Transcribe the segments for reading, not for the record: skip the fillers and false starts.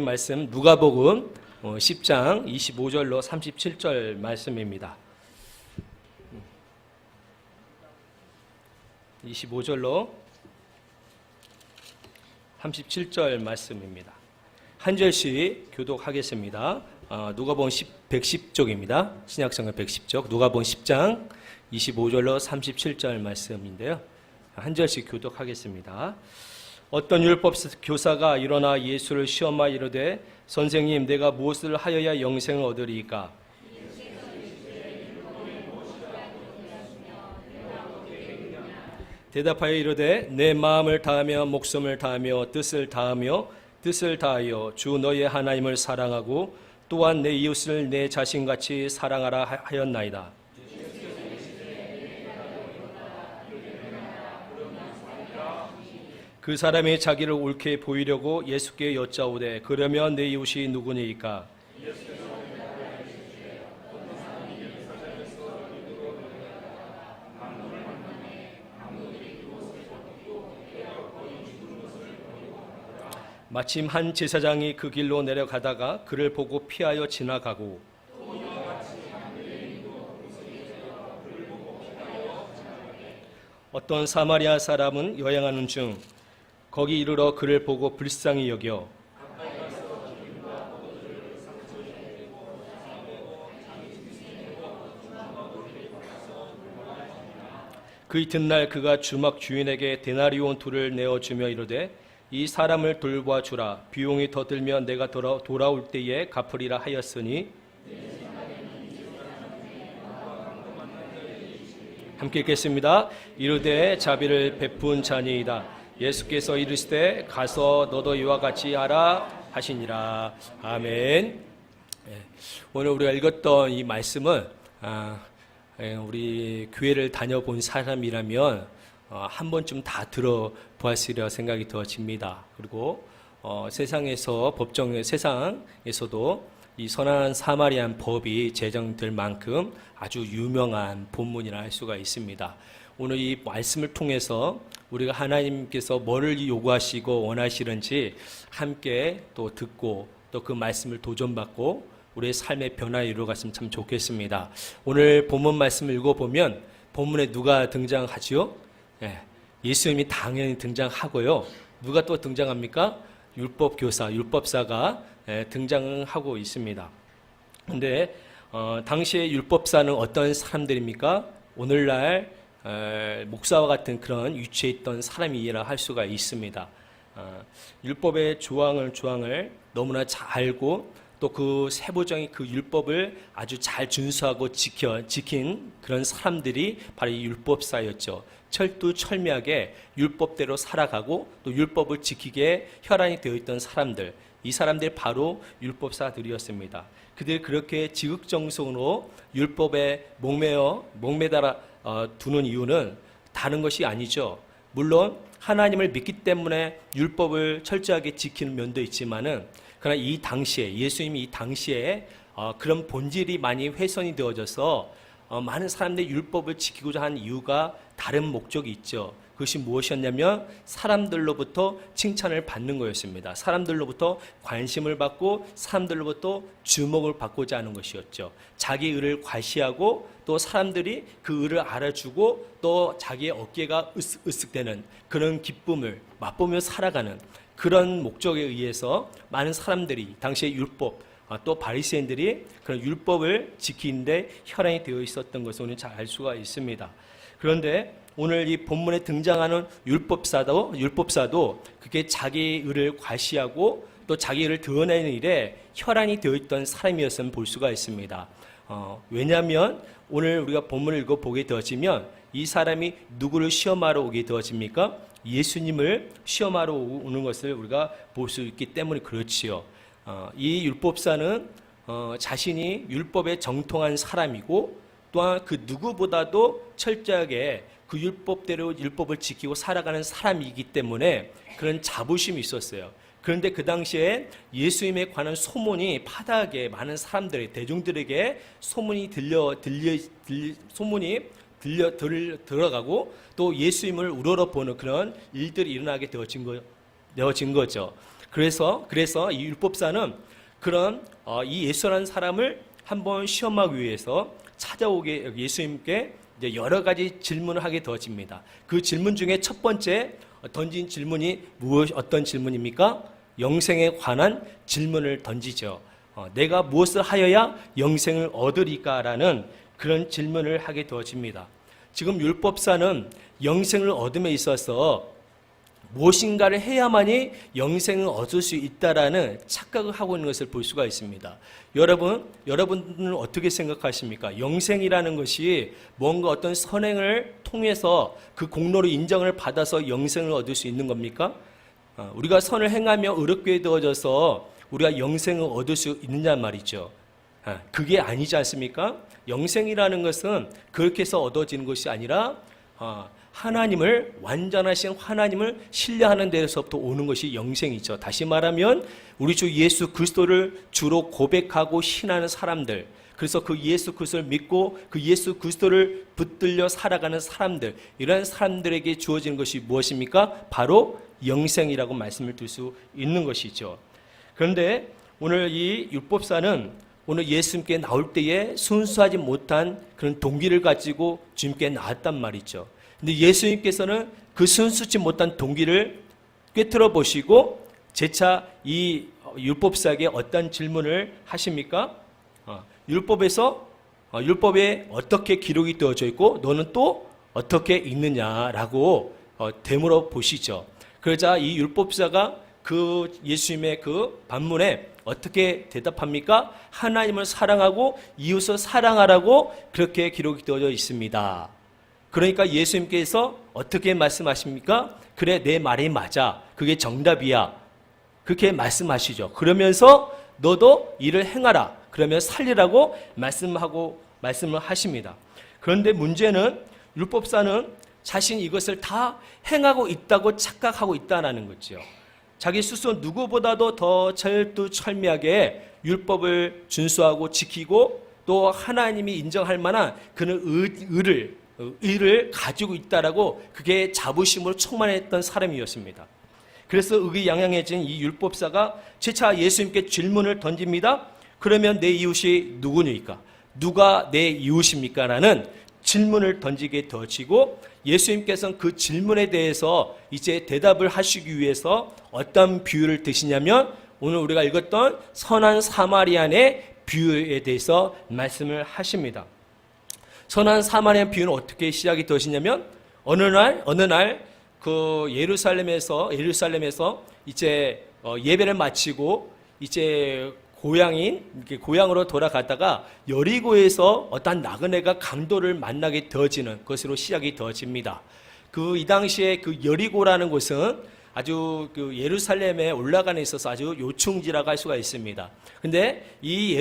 말씀 누가복음 10장 25절로 37절 말씀입니다. 25절로 37절 말씀입니다. 한 절씩 교독하겠습니다. 누가복음 110쪽입니다. 신약성경 110쪽 누가복음 10장 25절로 37절 말씀인데요. 한 절씩 교독하겠습니다. 어떤 율법 교사가 일어나 예수를 시험하여 이르되 선생님, 내가 무엇을 하여야 영생을 얻으리이까? 대답하여 이르되 내 마음을 다하며 목숨을 다하며 뜻을 다하여 주 너의 하나님을 사랑하고 또한 내 이웃을 내 자신같이 사랑하라 하였나이다. 그 사람이 자기를 옳게 보이려고 예수께 여짜오되 그러면 내 이웃이 누구니이까? 마침 한 제사장이 그 길로 내려가다가 그를 보고 피하여 지나가고 어떤 사마리아 사람은 여행하는 중 거기 이르러 그를 보고 불쌍히 여겨 그 이튿날 그가 주막 주인에게 데나리온 둘을 내어주며 이르되 이 사람을 돌봐주라. 비용이 더 들면 내가 돌아올 때에 갚으리라 하였으니 함께 읽겠습니다. 이르되 자비를 베푼 자니이다. 예수께서 이르시되 가서 너도 이와 같이 하라 하시니라. 아멘. 오늘 우리가 읽었던 이 말씀은 우리 교회를 다녀본 사람이라면 한 번쯤 다 들어보았으리라 생각이 되어집니다. 그리고 세상에서도 이 선한 사마리안 법이 제정될 만큼 아주 유명한 본문이라 할 수가 있습니다. 오늘 이 말씀을 통해서 우리가 하나님께서 뭐를 요구하시고 원하시는지 함께 또 듣고 또 그 말씀을 도전받고 우리의 삶의 변화에 이루어갔으면 참 좋겠습니다. 오늘 본문 말씀을 읽어보면 본문에 누가 등장하지요? 예수님이 당연히 등장하고요. 누가 또 등장합니까? 율법교사, 율법사가 등장하고 있습니다. 그런데 당시의 율법사는 어떤 사람들입니까? 오늘날 목사와 같은 그런 위치에 있던 사람이라 할 수가 있습니다. 율법의 조항을 너무나 잘 알고 또 그 세부적인 그 율법을 아주 잘 준수하고 지킨 그런 사람들이 바로 이 율법사였죠. 철두철미하게 율법대로 살아가고 또 율법을 지키게 혈안이 되어 있던 사람들, 이 사람들이 바로 율법사들이었습니다. 그들이 그렇게 지극정성으로 율법에 목매달아 두는 이유는 다른 것이 아니죠. 물론 하나님을 믿기 때문에 율법을 철저하게 지키는 면도 있지만은 그러나 이 당시에 예수님이 이 당시에 그런 본질이 많이 훼손이 되어져서 많은 사람들이 율법을 지키고자 한 이유가 다른 목적이 있죠. 그것이 무엇이었냐면 사람들로부터 칭찬을 받는 거였습니다. 사람들로부터 관심을 받고 사람들로부터 주목을 받고자 하는 것이었죠. 자기 의를 과시하고 또 사람들이 그 의를 알아주고 또 자기의 어깨가 으쓱으쓱대는 그런 기쁨을 맛보며 살아가는 그런 목적에 의해서 많은 사람들이 당시의 율법 또 바리새인들이 그런 율법을 지키는데 혈안이 되어 있었던 것을 오늘 잘 알 수가 있습니다. 그런데 오늘 이 본문에 등장하는 율법사도 그게 자기 의를 과시하고 또 자기 의를 드러내는 일에 혈안이 되어 있던 사람이었음을 볼 수가 있습니다. 왜냐하면 오늘 우리가 본문을 읽어보게 되어지면 이 사람이 누구를 시험하러 오게 되어집니까? 예수님을 시험하러 오는 것을 우리가 볼 수 있기 때문에 그렇지요. 이 율법사는 자신이 율법에 정통한 사람이고 또한 그 누구보다도 철저하게 그 율법대로 율법을 지키고 살아가는 사람이기 때문에 그런 자부심이 있었어요. 그런데 그 당시에 예수님에 관한 소문이 파다하게 많은 사람들에게 대중들에게 소문이 들어가고 또 예수님을 우러러보는 그런 일들이 일어나게 되어진 거죠. 그래서 이 율법사는 그런 이 예수라는 사람을 한번 시험하기 위해서 찾아오게 예수님께 이제 여러 가지 질문을 하게 되어집니다. 그 질문 중에 첫 번째 던진 질문이 어떤 질문입니까? 영생에 관한 질문을 던지죠. 내가 무엇을 하여야 영생을 얻으리까라는 그런 질문을 하게 되어집니다. 지금 율법사는 영생을 얻음에 있어서 무엇인가를 해야만이 영생을 얻을 수 있다라는 착각을 하고 있는 것을 볼 수가 있습니다. 여러분은 어떻게 생각하십니까? 영생이라는 것이 뭔가 어떤 선행을 통해서 그 공로로 인정을 받아서 영생을 얻을 수 있는 겁니까? 우리가 선을 행하며 의롭게 되어져서 우리가 영생을 얻을 수 있느냐 말이죠. 그게 아니지 않습니까? 영생이라는 것은 그렇게 해서 얻어지는 것이 아니라 하나님을, 완전하신 하나님을 신뢰하는 데서부터 오는 것이 영생이죠. 다시 말하면 우리 주 예수 그리스도를 주로 고백하고 신하는 사람들, 그래서 그 예수 그리스도를 믿고 그 예수 그리스도를 붙들려 살아가는 사람들, 이런 사람들에게 주어지는 것이 무엇입니까? 바로 영생이라고 말씀을 드릴 수 있는 것이죠. 그런데 오늘 이 율법사는 오늘 예수님께 나올 때에 순수하지 못한 그런 동기를 가지고 주님께 나왔단 말이죠. 근데 예수님께서는 그 순수치 못한 동기를 꿰뚫어 보시고 재차 이 율법사에게 어떤 질문을 하십니까? 율법에 어떻게 기록이 되어져 있고 너는 또 어떻게 읽느냐라고 되물어 보시죠. 그러자 이 율법사가 그 예수님의 그 반문에 어떻게 대답합니까? 하나님을 사랑하고 이웃을 사랑하라고 그렇게 기록이 되어져 있습니다. 그러니까 예수님께서 어떻게 말씀하십니까? 그래, 내 말이 맞아. 그게 정답이야. 그렇게 말씀하시죠. 그러면서 너도 이를 행하라. 그러면 살리라고 말씀을 하십니다. 그런데 문제는 율법사는 자신이 이것을 다 행하고 있다고 착각하고 있다는 거죠. 자기 스스로 누구보다도 더 철두철미하게 율법을 준수하고 지키고 또 하나님이 인정할 만한 그런 의를 가지고 있다라고 그게 자부심으로 충만했던 사람이었습니다. 그래서 의기양양해진 이 율법사가 재차 예수님께 질문을 던집니다. 그러면 내 이웃이 누구니까? 누가 내 이웃입니까? 라는 질문을 던지게 되어지고 예수님께서는 그 질문에 대해서 이제 대답을 하시기 위해서 어떤 비유를 드시냐면 오늘 우리가 읽었던 선한 사마리안의 비유에 대해서 말씀을 하십니다. 선한 사마리안 비유는 어떻게 시작이 되시냐면 어느 날 그 예루살렘에서 이제 예배를 마치고 이제 고향으로 돌아가다가 여리고에서 어떤 나그네가 강도를 만나게 되어지는 것으로 시작이 되어집니다. 이 당시에 그 여리고라는 곳은 아주 그 예루살렘에 올라가는 데 있어서 아주 요충지라고 할 수가 있습니다. 근데 이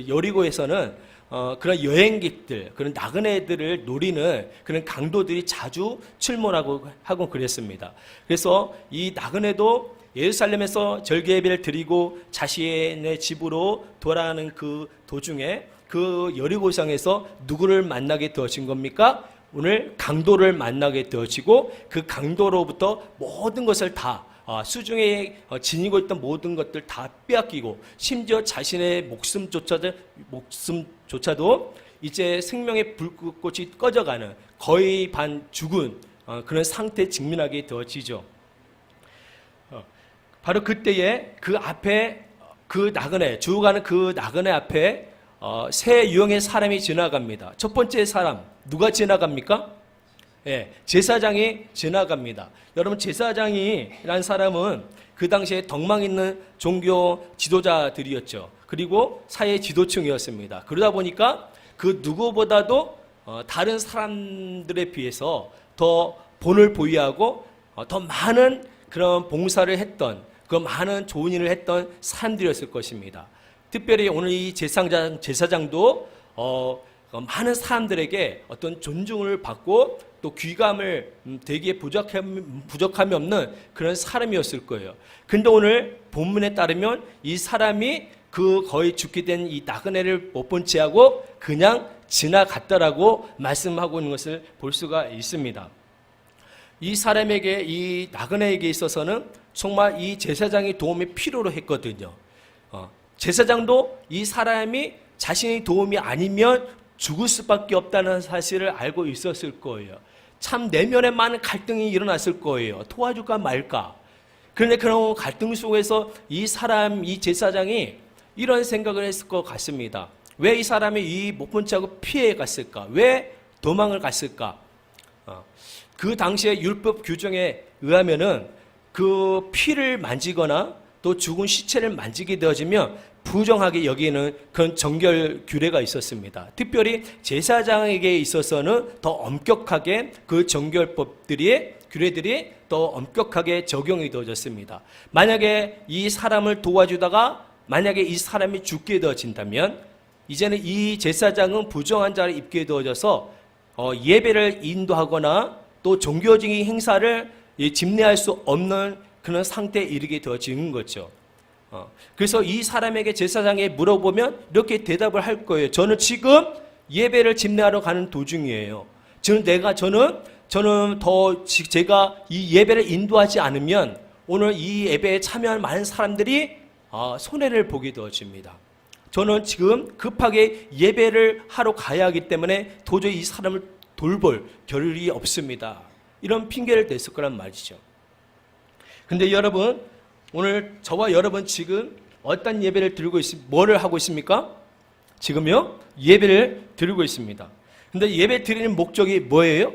여리고에서는 그런 여행객들, 그런 나그네들을 노리는 그런 강도들이 자주 출몰하고 하고 그랬습니다. 그래서 이 나그네도 예루살렘에서 절기 예배를 드리고 자신의 집으로 돌아가는 그 도중에 그 여리고성에서 누구를 만나게 되어진 겁니까? 오늘 강도를 만나게 되어지고 그 강도로부터 모든 것을 다 수중에 지니고 있던 모든 것들 다 빼앗기고 심지어 자신의 목숨조차도 이제 생명의 불꽃이 꺼져가는 거의 반 죽은 그런 상태에 직면하게 되어지죠. 바로 그때에 그 앞에 그 나그네, 죽어가는 그 나그네 앞에 세 유형의 사람이 지나갑니다. 첫 번째 사람, 누가 지나갑니까? 제사장이 지나갑니다. 여러분, 제사장이란 사람은 그 당시에 덕망 있는 종교 지도자들이었죠. 그리고 사회 지도층이었습니다. 그러다 보니까 그 누구보다도 다른 사람들에 비해서 더 본을 보유하고 더 많은 그런 봉사를 했던, 그 많은 좋은 일을 했던 사람들이었을 것입니다. 특별히 오늘 이 제사장도 많은 사람들에게 어떤 존중을 받고 또 귀감을 되게 부족함이 없는 그런 사람이었을 거예요. 근데 오늘 본문에 따르면 이 사람이 그 거의 죽게 된 이 나그네를 못 본 채하고 그냥 지나갔다라고 말씀하고 있는 것을 볼 수가 있습니다. 이 사람에게, 이 나그네에게 있어서는 정말 이 제사장의 도움이 필요로 했거든요. 제사장도 이 사람이 자신의 도움이 아니면 죽을 수밖에 없다는 사실을 알고 있었을 거예요. 참 내면에 많은 갈등이 일어났을 거예요. 도와줄까 말까. 그런데 그런 갈등 속에서 이 제사장이 이런 생각을 했을 것 같습니다. 왜 이 사람이 이 못 본 채하고 피해 갔을까? 왜 도망을 갔을까? 그 당시의 율법 규정에 의하면은 그 피를 만지거나 또 죽은 시체를 만지게 되어지면 부정하게 여기는 그런 정결 규례가 있었습니다. 특별히 제사장에게 있어서는 더 엄격하게 그 규례들이 더 엄격하게 적용이 되어졌습니다. 만약에 이 사람을 도와주다가 만약에 이 사람이 죽게 되어진다면 이제는 이 제사장은 부정한 자를 입게 되어져서 예배를 인도하거나 또 종교적인 행사를 집례할 수 없는 그런 상태에 이르게 되어지는 거죠. 그래서 이 사람에게 제사장에 물어보면 이렇게 대답을 할 거예요. 저는 지금 예배를 집례하러 가는 도중이에요. 제가 이 예배를 인도하지 않으면 오늘 이 예배에 참여한 많은 사람들이 손해를 보게 되어집니다. 저는 지금 급하게 예배를 하러 가야 하기 때문에 도저히 이 사람을 돌볼 겨를이 없습니다. 이런 핑계를 댔을 거란 말이죠. 근데 여러분, 오늘 저와 여러분 지금 어떤 예배를 드리고 뭐를 하고 있습니까? 지금요? 예배를 드리고 있습니다. 근데 예배 드리는 목적이 뭐예요?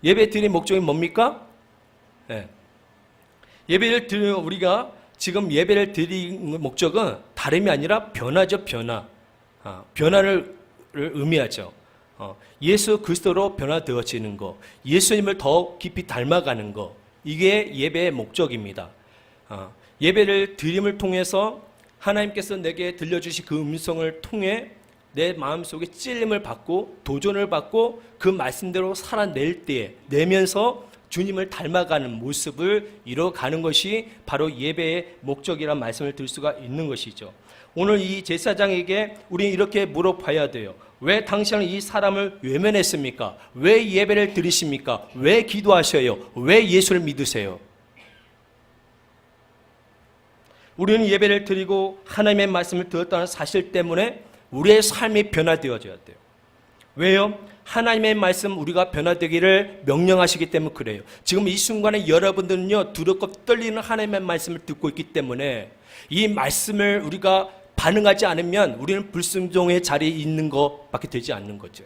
예배 드리는 목적이 뭡니까? 네. 우리가 지금 예배를 드리는 목적은 다름이 아니라 변화죠, 변화. 변화를 의미하죠. 예수 그리스도로 변화되어지는 거, 예수님을 더 깊이 닮아가는 거, 이게 예배의 목적입니다. 예배를 드림을 통해서 하나님께서 내게 들려주신 그 음성을 통해 내 마음속에 찔림을 받고 도전을 받고 그 말씀대로 살아낼 때에 내면서 주님을 닮아가는 모습을 이뤄가는 것이 바로 예배의 목적이라는 말씀을 드릴 수가 있는 것이죠. 오늘 이 제사장에게 우리는 이렇게 물어봐야 돼요. 왜 당신은 이 사람을 외면했습니까? 왜 예배를 드리십니까? 왜 기도하셔요? 왜 예수를 믿으세요? 우리는 예배를 드리고 하나님의 말씀을 들었다는 사실 때문에 우리의 삶이 변화되어져야 돼요. 왜요? 하나님의 말씀 우리가 변화되기를 명령하시기 때문에 그래요. 지금 이 순간에 여러분들은요, 두렵고 떨리는 하나님의 말씀을 듣고 있기 때문에 이 말씀을 우리가 반응하지 않으면 우리는 불순종의 자리에 있는 것밖에 되지 않는 거죠.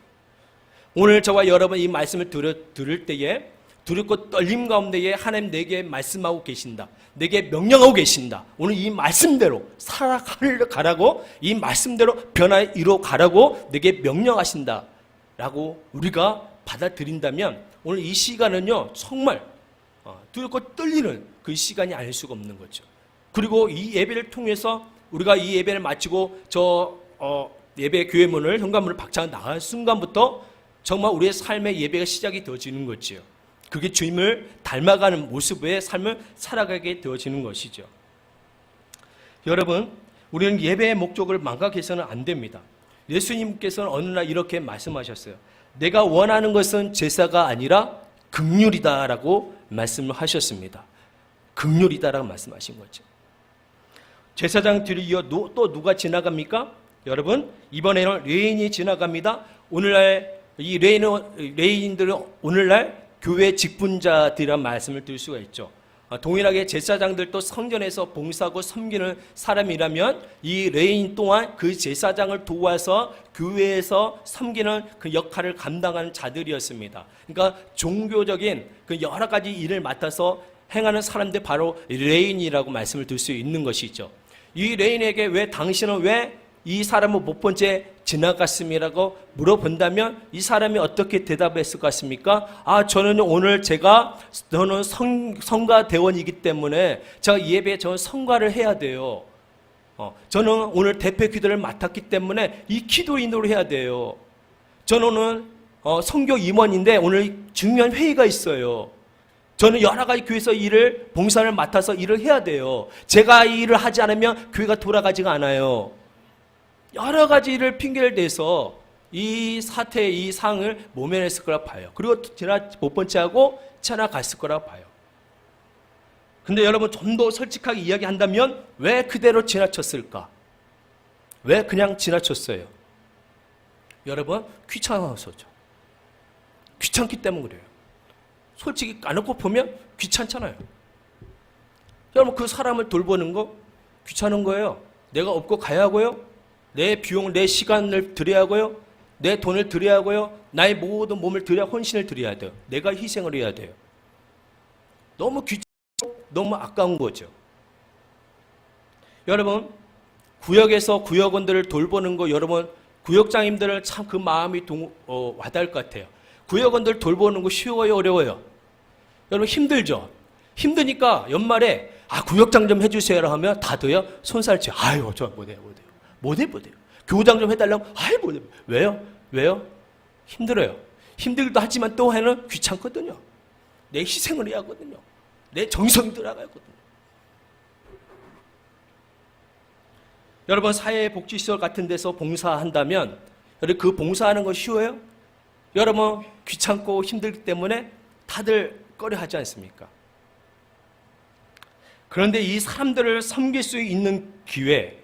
오늘 저와 여러분 이 말씀을 들을 때에 두렵고 떨림 가운데에 하나님 내게 말씀하고 계신다. 내게 명령하고 계신다. 오늘 이 말씀대로 살아가라고, 이 말씀대로 변화 이루어가라고 내게 명령하신다 라고 우리가 받아들인다면 오늘 이 시간은요 정말 두렵고 떨리는 그 시간이 아닐 수가 없는 거죠. 그리고 이 예배를 통해서 우리가 이 예배를 마치고 예배 교회 문을 현관문을 박차고 나갈 순간부터 정말 우리의 삶의 예배가 시작이 되어지는 거죠. 그게 주님을 닮아가는 모습의 삶을 살아가게 되어지는 것이죠. 여러분, 우리는 예배의 목적을 망각해서는 안 됩니다. 예수님께서는 어느 날 이렇게 말씀하셨어요. 내가 원하는 것은 제사가 아니라 긍휼이다라고 말씀을 하셨습니다. 긍휼이다라고 말씀하신 거죠. 제사장 뒤를 이어 또 누가 지나갑니까? 여러분, 이번에는 레인이 지나갑니다. 오늘날 이 레인들은 오늘날 교회 직분자들이란 말씀을 드릴 수가 있죠. 동일하게 제사장들도 성전에서 봉사하고 섬기는 사람이라면 이 레인 또한 그 제사장을 도와서 교회에서 섬기는 그 역할을 감당하는 자들이었습니다. 그러니까 종교적인 그 여러 가지 일을 맡아서 행하는 사람들 바로 레인이라고 말씀을 드릴 수 있는 것이죠. 이 레인에게 당신은 왜 이 사람을 못 본 채 지나갔음이라고 물어본다면 이 사람이 어떻게 대답했을 것 같습니까? 저는 오늘 저는 성가대원이기 때문에 제가 예배에 저는 성가를 해야 돼요. 저는 오늘 대표 기도를 맡았기 때문에 이 기도 인도를 해야 돼요. 저는 오늘 선교 임원인데 오늘 중요한 회의가 있어요. 저는 여러 가지 교회에서 봉사를 맡아서 일을 해야 돼요. 제가 이 일을 하지 않으면 교회가 돌아가지가 않아요. 여러 가지 일을 핑계를 대서 이 사태의 이 상을 모면했을 거라 봐요. 그리고 지나 못 본 채 하고 지나갔을 거라 봐요. 근데 여러분 좀 더 솔직하게 이야기한다면 왜 그대로 지나쳤을까? 왜 그냥 지나쳤어요? 여러분 귀찮아서죠. 귀찮기 때문에 그래요. 솔직히 까놓고 보면 귀찮잖아요. 여러분 그 사람을 돌보는 거 귀찮은 거예요. 내가 업고 가야 하고요. 내 비용, 내 시간을 들여야 하고요. 내 돈을 들여야 하고요. 나의 모든 몸을 들여 헌신을 드려야 돼요. 내가 희생을 해야 돼요. 너무 귀찮고 너무 아까운 거죠. 여러분 구역에서 구역원들을 돌보는 거 여러분 구역장님들은 참 그 마음이 와닿을 것 같아요. 구역원들 돌보는 거 쉬워요, 어려워요? 여러분 힘들죠? 힘드니까 연말에 구역장 좀 해주세요 하면 다들요 손살치. 아유 저 못해요. 교장 좀 해달라고. 아유 못해요. 왜요? 힘들어요. 힘들기도 하지만 또 해는 귀찮거든요. 내 희생을 해야 하거든요. 내 정성이 들어가거든요. 여러분 사회복지시설 같은 데서 봉사한다면 여러분 그 봉사하는 거 쉬워요? 여러분 귀찮고 힘들기 때문에 다들 꺼려하지 않습니까? 그런데 이 사람들을 섬길 수 있는 기회,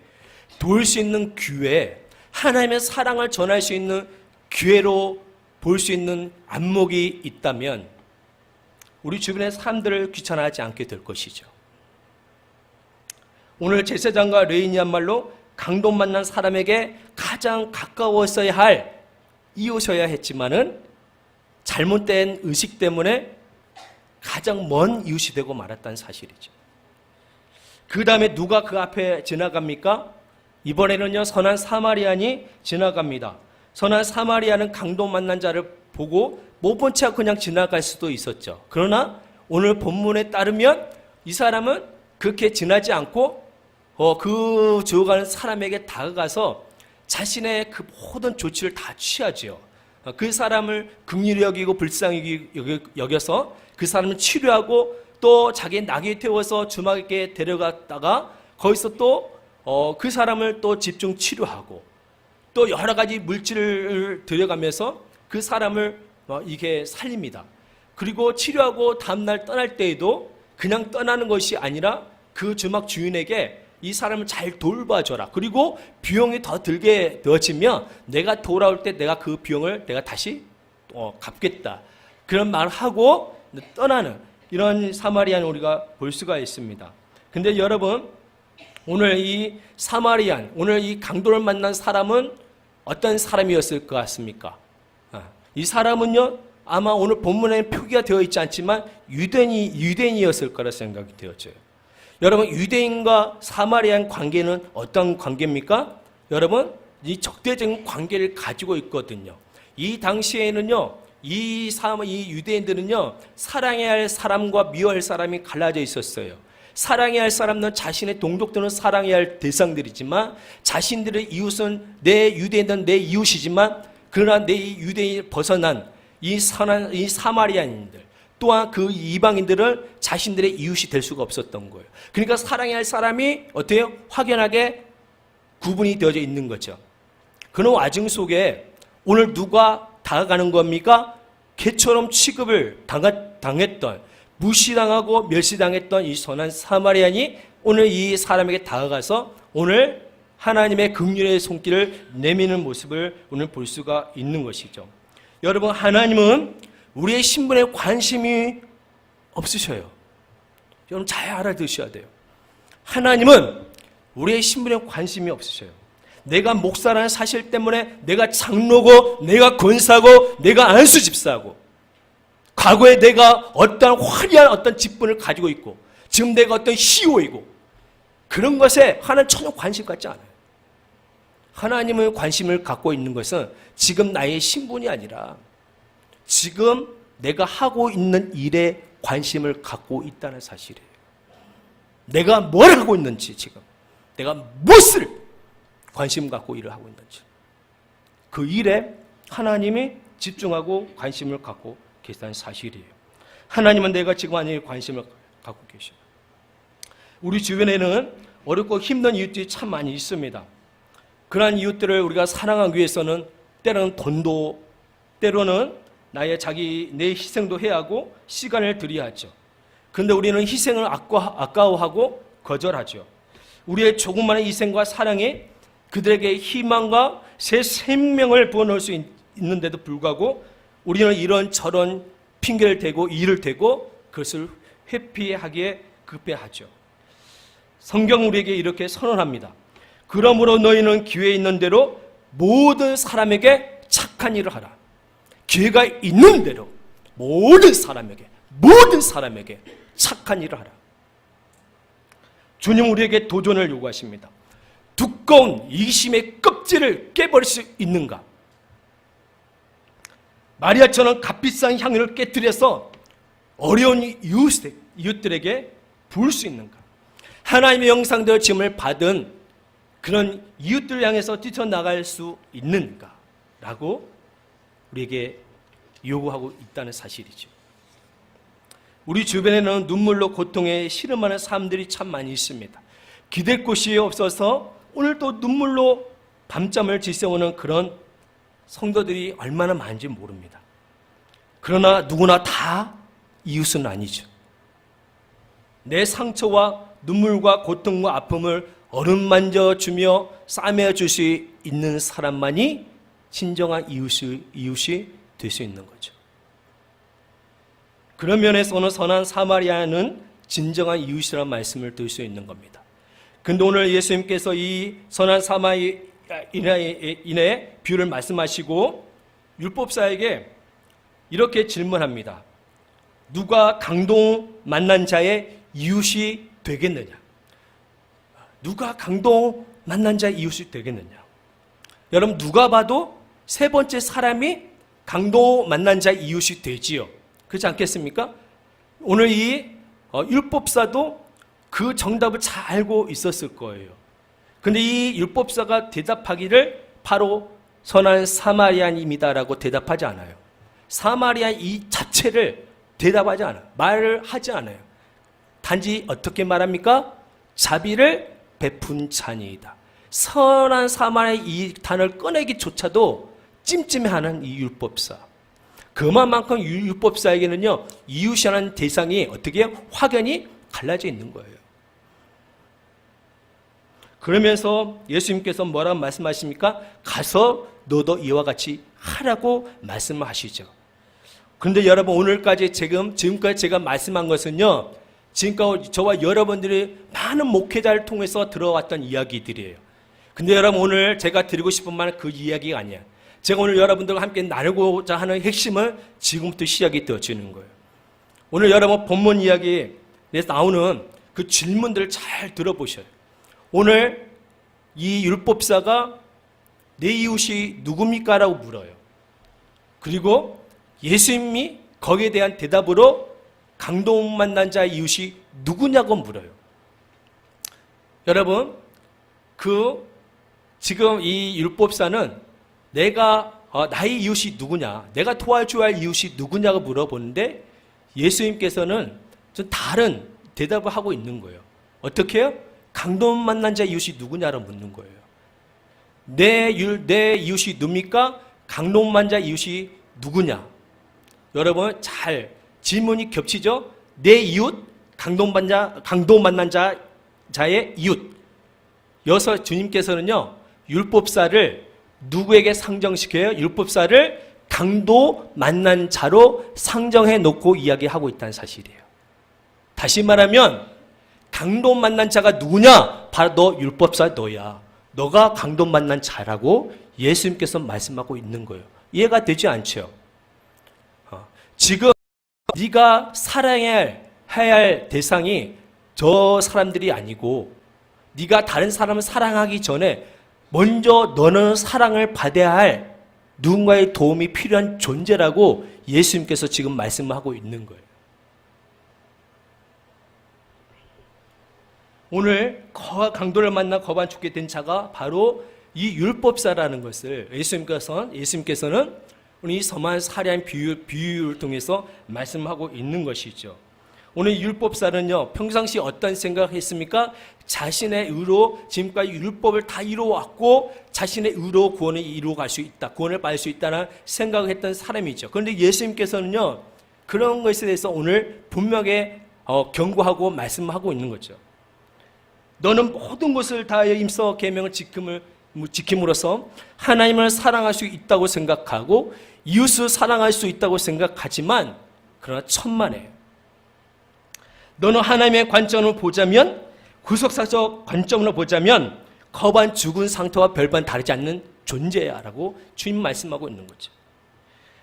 도울 수 있는 기회, 하나님의 사랑을 전할 수 있는 기회로 볼 수 있는 안목이 있다면 우리 주변의 사람들을 귀찮아하지 않게 될 것이죠. 오늘 제사장과 레위니야말로 강도 만난 사람에게 가장 가까웠어야 할 이웃이어야 했지만은 잘못된 의식 때문에 가장 먼 이웃이 되고 말았다는 사실이죠. 그 다음에 누가 그 앞에 지나갑니까? 이번에는요 선한 사마리안이 지나갑니다. 선한 사마리안은 강도 만난 자를 보고 못 본 채 그냥 지나갈 수도 있었죠. 그러나 오늘 본문에 따르면 이 사람은 그렇게 지나지 않고 그 죽어가는 사람에게 다가가서 자신의 그 모든 조치를 다 취하죠. 그 사람을 긍휼히 여기고 불쌍히 여겨서 그 사람을 치료하고 또 자기 나귀에 태워서 주막에 데려갔다가 거기서 또 그 사람을 또 집중 치료하고 또 여러 가지 물질을 들여가면서 그 사람을 이게 살립니다. 그리고 치료하고 다음날 떠날 때에도 그냥 떠나는 것이 아니라 그 주막 주인에게 이 사람을 잘 돌봐줘라. 그리고 비용이 더 들게 되어지면 내가 돌아올 때 내가 그 비용을 내가 다시 갚겠다. 그런 말을 하고 떠나는 이런 사마리안 우리가 볼 수가 있습니다. 근데 여러분 오늘 이 사마리안, 오늘 이 강도를 만난 사람은 어떤 사람이었을 것 같습니까? 이 사람은요 아마 오늘 본문에 표기가 되어 있지 않지만 유대인이었을 거라 생각이 되어져요. 여러분 유대인과 사마리안 관계는 어떤 관계입니까? 여러분 이 적대적인 관계를 가지고 있거든요. 이 당시에는요 이 유대인들은요 사랑해야 할 사람과 미워야 할 사람이 갈라져 있었어요. 사랑해야 할 사람은 자신의 동족들은 사랑해야 할 대상들이지만 자신들의 이웃은 내 유대인은 내 이웃이지만 그러나 내 유대인을 벗어난 이 사마리아인들 또한 그 이방인들은 자신들의 이웃이 될 수가 없었던 거예요. 그러니까 사랑해야 할 사람이 어때요? 확연하게 구분이 되어져 있는 거죠. 그런 와중 속에 오늘 누가 다가가는 겁니까? 개처럼 취급을 당했던 무시당하고 멸시당했던 이 선한 사마리안이 오늘 이 사람에게 다가가서 오늘 하나님의 긍휼의 손길을 내미는 모습을 오늘 볼 수가 있는 것이죠. 여러분 하나님은 우리의 신분에 관심이 없으셔요. 여러분 잘 알아두셔야 돼요. 하나님은 우리의 신분에 관심이 없으셔요. 내가 목사라는 사실 때문에 내가 장로고 내가 권사고 내가 안수 집사고 과거에 내가 어떤 화려한 어떤 직분을 가지고 있고 지금 내가 어떤 CEO이고 그런 것에 하나님 전혀 관심 갖지 않아요. 하나님의 관심을 갖고 있는 것은 지금 나의 신분이 아니라 지금 내가 하고 있는 일에 관심을 갖고 있다는 사실이에요. 내가 뭘 하고 있는지 지금 내가 무엇을 관심 갖고 일을 하고 있는지 그 일에 하나님이 집중하고 관심을 갖고 계시다는 사실이에요. 하나님은 내가 지금 하나님의 관심을 갖고 계십니다. 우리 주변에는 어렵고 힘든 이웃들이 참 많이 있습니다. 그러한 이웃들을 우리가 사랑하기 위해서는 때로는 돈도 때로는 내 희생도 해야 하고 시간을 들여야 하죠. 그런데 우리는 희생을 아까워하고 거절하죠. 우리의 조그마한 희생과 사랑이 그들에게 희망과 새 생명을 부어넣을 수 있는데도 불구하고 우리는 이런저런 핑계를 대고 일을 대고 그것을 회피하기에 급해하죠. 성경 우리에게 이렇게 선언합니다. 그러므로 너희는 기회 있는 대로 모든 사람에게 착한 일을 하라. 기회가 있는 대로 모든 사람에게 착한 일을 하라. 주님 우리에게 도전을 요구하십니다. 두꺼운 이기심의 껍질을 깨버릴 수 있는가? 마리아처럼 값비싼 향유를 깨뜨려서 어려운 이웃들에게 부을 수 있는가? 하나님의 형상대로 지음을 받은 그런 이웃들을 향해서 뛰쳐나갈 수 있는가? 라고 우리에게 요구하고 있다는 사실이죠. 우리 주변에는 눈물로 고통에 씨름하는 사람들이 참 많이 있습니다. 기댈 곳이 없어서 오늘도 눈물로 밤잠을 지새우는 그런 성도들이 얼마나 많은지 모릅니다. 그러나 누구나 다 이웃은 아니죠. 내 상처와 눈물과 고통과 아픔을 어루만져 주며 싸매어 줄 수 있는 사람만이 진정한 이웃이 될 수 있는 거죠. 그런 면에서는 선한 사마리아는 진정한 이웃이라는 말씀을 들 수 있는 겁니다. 근데 오늘 예수님께서 이 선한 사마리아인의 비유를 말씀하시고 율법사에게 이렇게 질문합니다. 누가 강도 만난 자의 이웃이 되겠느냐? 누가 강도 만난 자의 이웃이 되겠느냐? 여러분 누가 봐도 세 번째 사람이 강도 만난 자의 이웃이 되지요. 그렇지 않겠습니까? 오늘 이 율법사도 그 정답을 잘 알고 있었을 거예요. 그런데 이 율법사가 대답하기를 바로 선한 사마리아인입니다라고 대답하지 않아요. 사마리아 이 자체를 대답하지 않아요. 말을 하지 않아요. 단지 어떻게 말합니까? 자비를 베푼 자니이다. 선한 사마리아 이 단어를 꺼내기조차도 찜찜해하는 이 율법사. 그만큼 율법사에게는요 이웃이라는 대상이 어떻게 확연히 갈라져 있는 거예요. 그러면서 예수님께서 뭐라고 말씀하십니까? 가서 너도 이와 같이 하라고 말씀하시죠. 그런데 여러분 오늘까지 지금까지 제가 말씀한 것은요 지금까지 저와 여러분들이 많은 목회자를 통해서 들어왔던 이야기들이에요. 근데 여러분 오늘 제가 드리고 싶은 말은 그 이야기가 아니야. 제가 오늘 여러분들과 함께 나누고자 하는 핵심은 지금부터 시작이 되어지는 거예요. 오늘 여러분 본문 이야기에 나오는 그 질문들을 잘 들어보셔요. 오늘 이 율법사가 내 이웃이 누굽니까? 라고 물어요. 그리고 예수님이 거기에 대한 대답으로 강도 만난 자의 이웃이 누구냐고 물어요. 여러분 지금 이 율법사는 나의 이웃이 누구냐, 내가 도와줘야 할 이웃이 누구냐고 물어보는데 예수님께서는 좀 다른 대답을 하고 있는 거예요. 어떻게 해요? 강도 만난 자 이웃이 누구냐고 묻는 거예요. 내 이웃이 누굽니까? 강도 만난 자 이웃이 누구냐? 여러분 잘 질문이 겹치죠? 내 이웃, 강도 만난 자의 이웃. 여기서 주님께서는요 율법사를 누구에게 상정시켜요? 율법사를 강도 만난 자로 상정해 놓고 이야기하고 있다는 사실이에요. 다시 말하면 강도 만난 자가 누구냐? 바로 너 율법사 너야. 너가 강도 만난 자라고 예수님께서 말씀하고 있는 거예요. 이해가 되지 않죠? 지금 네가 사랑해야 할 대상이 저 사람들이 아니고 네가 다른 사람을 사랑하기 전에 먼저 너는 사랑을 받아야 할 누군가의 도움이 필요한 존재라고 예수님께서 지금 말씀하고 있는 거예요. 오늘 강도를 만나 거반 죽게 된 자가 바로 이 율법사라는 것을 예수님께서는 이 선한 사리아인 비유를 통해서 말씀하고 있는 것이죠. 오늘 율법사는요 평상시 어떤 생각을 했습니까? 자신의 의로 지금까지 율법을 다 이루어왔고 자신의 의로 구원을 이루어갈 수 있다, 구원을 받을 수 있다는 생각을 했던 사람이죠. 그런데 예수님께서는요 그런 것에 대해서 오늘 분명하게 경고하고 말씀하고 있는 거죠. 너는 모든 것을 다하여 임서 계명을 지킴으로써 하나님을 사랑할 수 있다고 생각하고 이웃을 사랑할 수 있다고 생각하지만 그러나 천만에요. 너는 하나님의 관점으로 보자면, 구속사적 관점으로 보자면 거반 죽은 상태와 별반 다르지 않는 존재야 라고 주님 말씀하고 있는 거죠.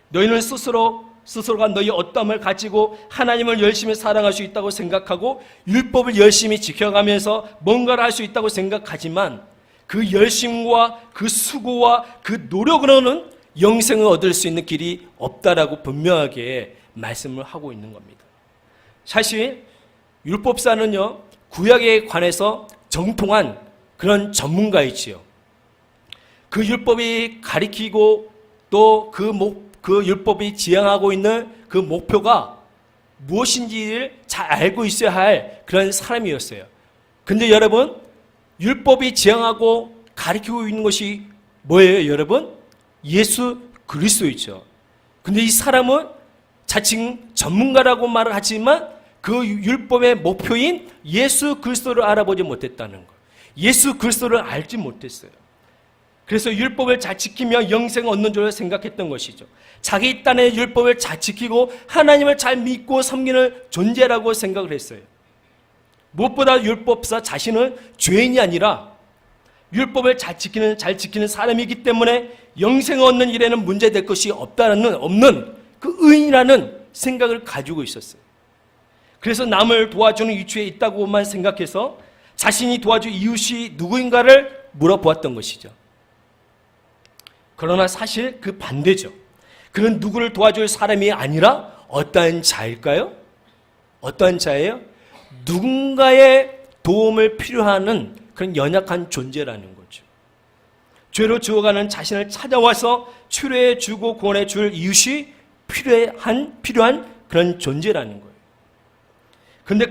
너희는 스스로가 너희 어떠함을 가지고 하나님을 열심히 사랑할 수 있다고 생각하고 율법을 열심히 지켜가면서 뭔가를 할 수 있다고 생각하지만 그 열심과 그 수고와 그 노력으로는 영생을 얻을 수 있는 길이 없다라고 분명하게 말씀을 하고 있는 겁니다. 사실 율법사는요, 구약에 관해서 정통한 그런 전문가이지요. 그 율법이 가리키고 또 그 율법이 지향하고 있는 그 목표가 무엇인지를 잘 알고 있어야 할 그런 사람이었어요. 근데 여러분, 율법이 지향하고 가리키고 있는 것이 뭐예요, 여러분? 예수 그리스도이죠. 근데 이 사람은 자칭 전문가라고 말을 하지만 그 율법의 목표인 예수 그리스도를 알아보지 못했다는 것. 예수 그리스도를 알지 못했어요. 그래서 율법을 잘 지키며 영생을 얻는 줄 생각했던 것이죠. 자기 딴의 율법을 잘 지키고 하나님을 잘 믿고 섬기는 존재라고 생각을 했어요. 무엇보다 율법사 자신은 죄인이 아니라 율법을 잘 지키는 사람이기 때문에 영생을 얻는 일에는 문제될 것이 없는 그 의인이라는 생각을 가지고 있었어요. 그래서 남을 도와주는 위치에 있다고만 생각해서 자신이 도와줄 이웃이 누구인가를 물어보았던 것이죠. 그러나 사실 그 반대죠. 그는 누구를 도와줄 사람이 아니라 어떠한 자일까요? 어떠한 자예요? 누군가의 도움을 필요하는 그런 연약한 존재라는 거죠. 죄로 죽어가는 자신을 찾아와서 치료해 주고 구원해 줄 이웃이 필요한 그런 존재라는 거예요. 근데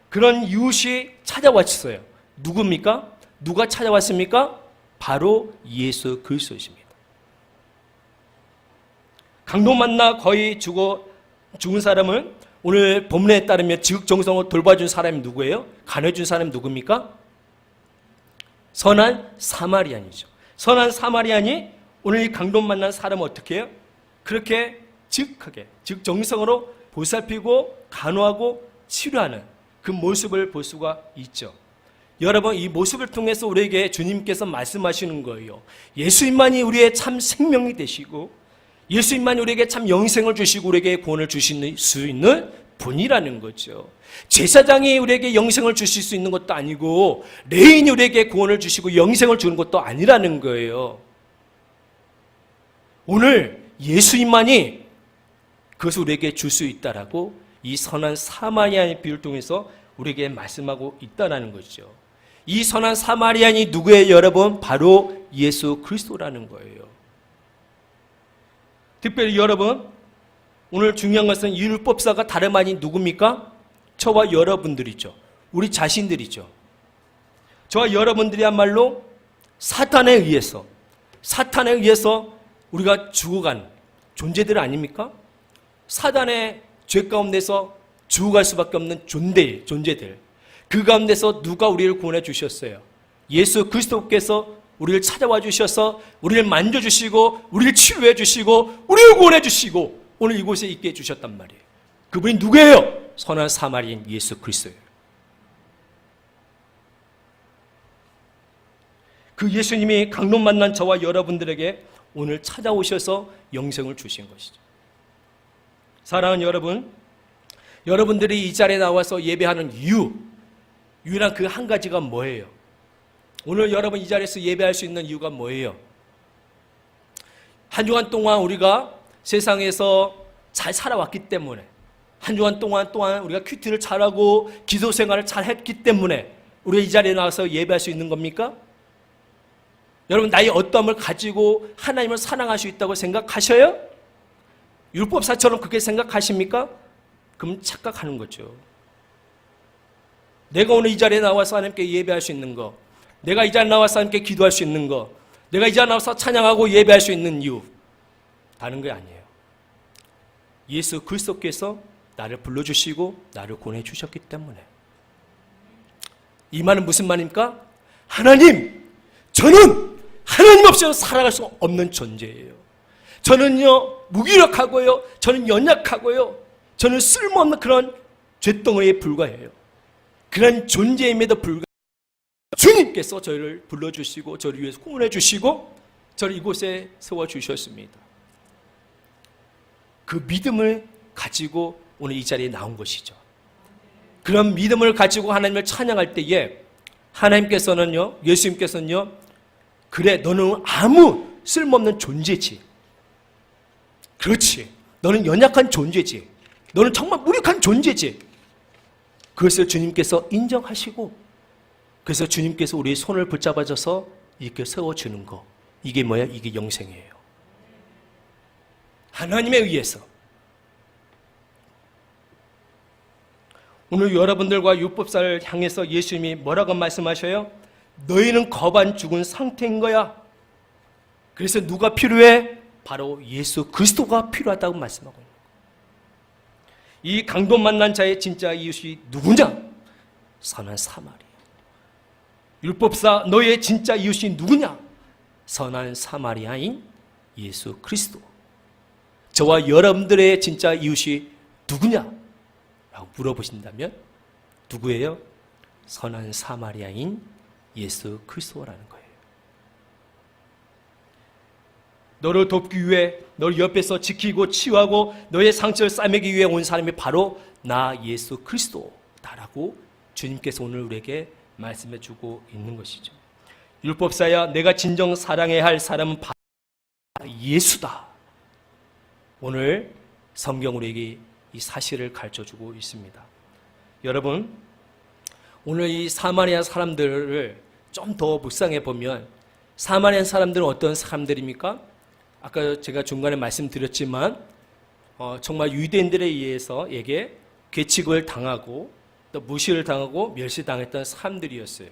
그런 이웃이 찾아왔어요. 누굽니까? 누가 찾아왔습니까? 바로 예수 그리스도이십니다. 강도 만나 거의 죽은 사람을 오늘 본문에 따르면 지극정성으로 돌봐준 사람이 누구예요? 간호해준 사람이 누굽니까? 선한 사마리안이죠. 선한 사마리안이 오늘 이 강도 만난 사람을 어떻게 해요? 그렇게 지극정성으로 보살피고 간호하고 치료하는 그 모습을 볼 수가 있죠. 여러분, 이 모습을 통해서 우리에게 주님께서 말씀하시는 거예요. 예수님만이 우리의 참 생명이 되시고 예수님만이 우리에게 참 영생을 주시고 우리에게 구원을 주실 수 있는 분이라는 거죠. 제사장이 우리에게 영생을 주실 수 있는 것도 아니고 레인이 우리에게 구원을 주시고 영생을 주는 것도 아니라는 거예요. 오늘 예수님만이 그것을 우리에게 줄 수 있다라고 이 선한 사마리아의 비유를 통해서 우리에게 말씀하고 있다는 것이죠. 이 선한 사마리안이 누구예요, 여러분? 바로 예수 그리스도라는 거예요. 특별히 여러분, 오늘 중요한 것은 율법사가 다름 아닌 누굽니까? 저와 여러분들이죠. 우리 자신들이죠. 저와 여러분들이야말로 사탄에 의해서 우리가 죽어간 존재들 아닙니까? 사단의 죄 가운데서 죽어갈 수밖에 없는 존재들. 그 가운데서 누가 우리를 구원해 주셨어요? 예수 그리스도께서 우리를 찾아와 주셔서 우리를 만져주시고 우리를 치료해 주시고 우리를 구원해 주시고 오늘 이곳에 있게 해주셨단 말이에요. 그분이 누구예요? 선한 사마리아인 예수 그리스도예요. 그 예수님이 강로 만난 저와 여러분들에게 오늘 찾아오셔서 영생을 주신 것이죠. 사랑하는 여러분, 여러분들이 이 자리에 나와서 예배하는 유일한 그 한 가지가 뭐예요? 오늘 여러분 이 자리에서 예배할 수 있는 이유가 뭐예요? 한 주간 동안 우리가 세상에서 잘 살아왔기 때문에, 한 주간 동안 우리가 큐티를 잘하고 기도 생활을 잘했기 때문에 우리가 이 자리에 나와서 예배할 수 있는 겁니까? 여러분, 나의 어떠함을 가지고 하나님을 사랑할 수 있다고 생각하셔요? 율법사처럼 그렇게 생각하십니까? 그럼 착각하는 거죠. 내가 오늘 이 자리에 나와서 하나님께 예배할 수 있는 거, 내가 이 자리에 나와서 하나님께 기도할 수 있는 거, 내가 이 자리에 나와서 찬양하고 예배할 수 있는 이유, 다른 게 아니에요. 예수 그리스도께서 나를 불러주시고 나를 구원해주셨기 때문에. 이 말은 무슨 말입니까? 하나님, 저는 하나님 없이는 살아갈 수 없는 존재예요. 저는요, 무기력하고요, 저는 연약하고요, 저는 쓸모없는 그런 쇳덩어리에 불과해요. 그런 존재임에도 불구하고 주님께서 저희를 불러주시고 저를 위해서 구원해 주시고 저를 이곳에 세워주셨습니다. 그 믿음을 가지고 오늘 이 자리에 나온 것이죠. 그런 믿음을 가지고 하나님을 찬양할 때에 하나님께서는요, 예수님께서는요, 그래, 너는 아무 쓸모없는 존재지. 그렇지. 너는 연약한 존재지. 너는 정말 무력한 존재지. 그것을 주님께서 인정하시고, 그래서 주님께서 우리의 손을 붙잡아줘서 이렇게 세워주는 거. 이게 뭐야? 이게 영생이에요. 하나님에 의해서. 오늘 여러분들과 율법사를 향해서 예수님이 뭐라고 말씀하셔요? 너희는 거반 죽은 상태인 거야. 그래서 누가 필요해? 바로 예수 그리스도가 필요하다고 말씀하고 있는 거예요. 이 강도 만난 자의 진짜 이웃이 누구냐? 선한 사마리. 율법사 너의 진짜 이웃이 누구냐? 선한 사마리아인 예수 그리스도. 저와 여러분들의 진짜 이웃이 누구냐? 라고 물어보신다면 누구예요? 선한 사마리아인 예수 그리스도라는 거예요. 너를 돕기 위해, 너를 옆에서 지키고 치유하고 너의 상처를 싸매기 위해 온 사람이 바로 나 예수 그리스도다라고 주님께서 오늘 우리에게 말씀해 주고 있는 것이죠. 율법사야, 내가 진정 사랑해야 할 사람은 바로 예수다. 오늘 성경 우리에게 이 사실을 가르쳐주고 있습니다. 여러분, 오늘 이 사마리아 사람들을 좀 더 묵상해 보면 사마리아 사람들은 어떤 사람들입니까? 아까 제가 중간에 말씀드렸지만 정말 유대인들에 의해서에게 괴칙을 당하고 또 무시를 당하고 멸시당했던 사람들이었어요.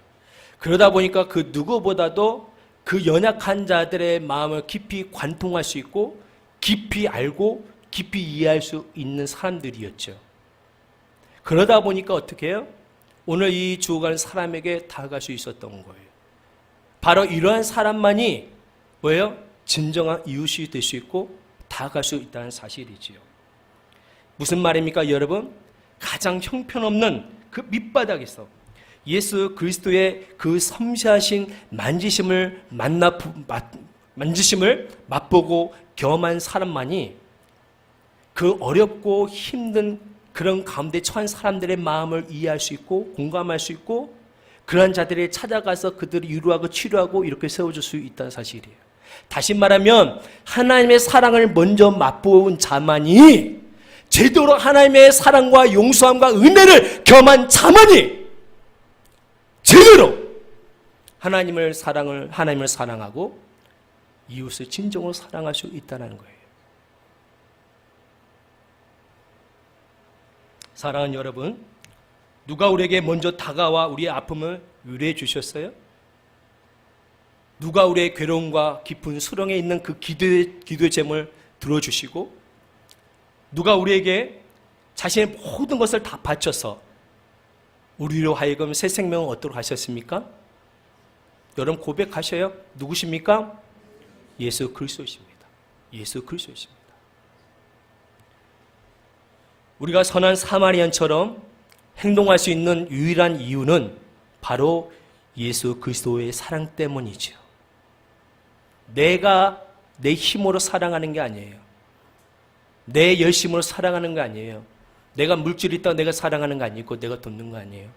그러다 보니까 그 누구보다도 그 연약한 자들의 마음을 깊이 관통할 수 있고 깊이 알고 깊이 이해할 수 있는 사람들이었죠. 그러다 보니까 어떻게 해요? 오늘 이 죽어가는 사람에게 다가갈 수 있었던 거예요. 바로 이러한 사람만이 뭐예요? 진정한 이웃이 될 수 있고 다가갈 수 있다는 사실이지요. 무슨 말입니까, 여러분? 가장 형편없는 그 밑바닥에서 예수 그리스도의 그 섬세하신 만지심을 맛보고 경험한 사람만이 그 어렵고 힘든 그런 가운데 처한 사람들의 마음을 이해할 수 있고 공감할 수 있고 그러한 자들이 찾아가서 그들을 위로하고 치료하고 이렇게 세워줄 수 있다는 사실이에요. 다시 말하면 하나님의 사랑을 먼저 맛본 자만이, 제대로 하나님의 사랑과 용서함과 은혜를 경험한 자만이 제대로 하나님을 사랑하고 이웃을 진정으로 사랑할 수 있다는 거예요. 사랑하는 여러분, 누가 우리에게 먼저 다가와 우리의 아픔을 위로해 주셨어요? 누가 우리의 괴로움과 깊은 수렁에 있는 그 기도의 제목을 들어주시고, 누가 우리에게 자신의 모든 것을 다 바쳐서 우리로 하여금 새 생명을 얻도록 하셨습니까? 여러분 고백하셔요. 누구십니까? 예수 그리스도이십니다. 예수 그리스도이십니다. 우리가 선한 사마리안처럼 행동할 수 있는 유일한 이유는 바로 예수 그리스도의 사랑 때문이죠. 내가 내 힘으로 사랑하는 게 아니에요. 내 열심으로 사랑하는 거 아니에요. 내가 물질이 있다고 내가 사랑하는 거 아니고 내가 돕는 거 아니에요.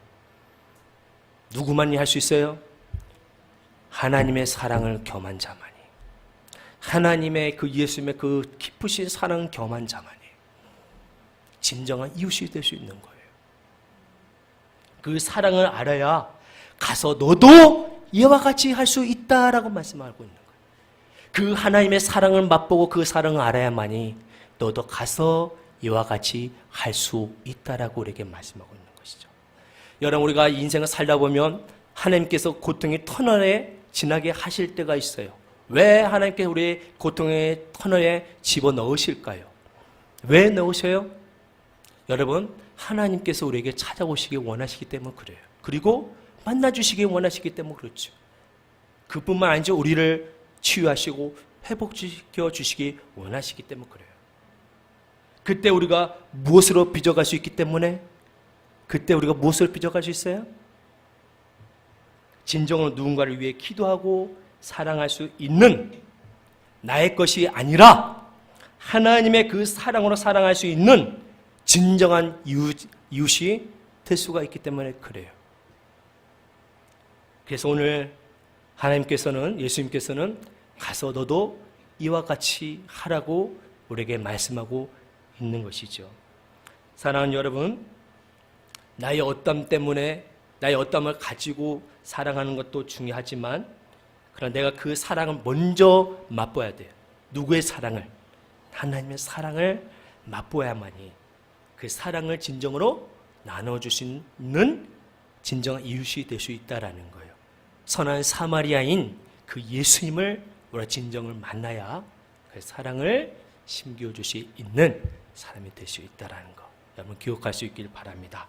누구만이 할 수 있어요? 하나님의 사랑을 겸한 자만이, 하나님의 그 예수님의 그 깊으신 사랑을 겸한 자만이 진정한 이웃이 될 수 있는 거예요. 그 사랑을 알아야 가서 너도 이와 같이 할 수 있다라고 말씀하고 있는 거예요. 그 하나님의 사랑을 맛보고 그 사랑을 알아야만이 너도 가서 이와 같이 할 수 있다라고 우리에게 말씀하고 있는 것이죠. 여러분, 우리가 인생을 살다 보면 하나님께서 고통의 터널에 지나게 하실 때가 있어요. 왜 하나님께서 우리의 고통의 터널에 집어넣으실까요? 왜 넣으셔요? 여러분, 하나님께서 우리에게 찾아오시기 원하시기 때문에 그래요. 그리고 만나주시기 원하시기 때문에 그렇죠. 그뿐만 아니죠. 우리를 치유하시고 회복시켜 주시기 원하시기 때문에 그래요. 그때 우리가 무엇으로 빚어갈 수 있기 때문에, 그때 우리가 무엇을 빚어갈 수 있어요? 진정으로 누군가를 위해 기도하고 사랑할 수 있는, 나의 것이 아니라 하나님의 그 사랑으로 사랑할 수 있는 진정한 이웃이 될 수가 있기 때문에 그래요. 그래서 오늘 하나님께서는, 예수님께서는 가서 너도 이와 같이 하라고 우리에게 말씀하고 있는 것이죠. 사랑하는 여러분, 나의 어떤 때문에, 나의 어떠함을 가지고 사랑하는 것도 중요하지만, 그러나 내가 그 사랑을 먼저 맛보아야 돼요. 누구의 사랑을? 하나님의 사랑을 맛보아야만이 그 사랑을 진정으로 나눠줄 수 있는 진정한 이웃이 될 수 있다라는 거예요. 선한 사마리아인 그 예수님을 우리가 진정을 만나야 그 사랑을 심겨줄 수 있는 사람이 될 수 있다라는 거, 여러분 기억할 수 있길 바랍니다.